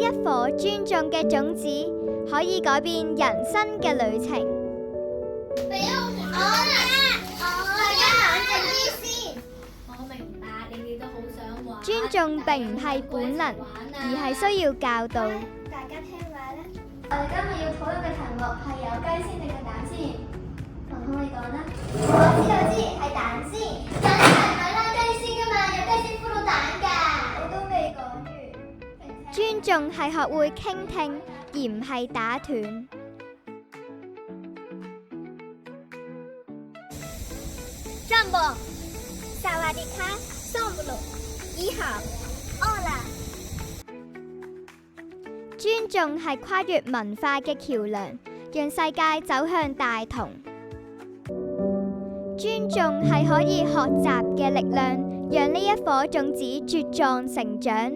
一顆尊重嘅種子，可以改變人生嘅旅程。大家冷靜啲先。我明白你哋都好想玩。尊重並唔係本能，而係需要教導。大家聽話啦。我哋今日要討論嘅題目係有雞先定係蛋先？可唔可以講啦？我知係蛋先。梗係唔係啦，雞先㗎嘛，有雞先孵到蛋㗎。我都未講完。尊重係學會傾聽，而唔係打斷。Jumbo，薩瓦迪卡，桑布魯，以後，Hola。尊重係跨越文化嘅橋樑，讓世界走向大同。尊重係可以學習嘅力量，讓呢一顆種子茁壯成長。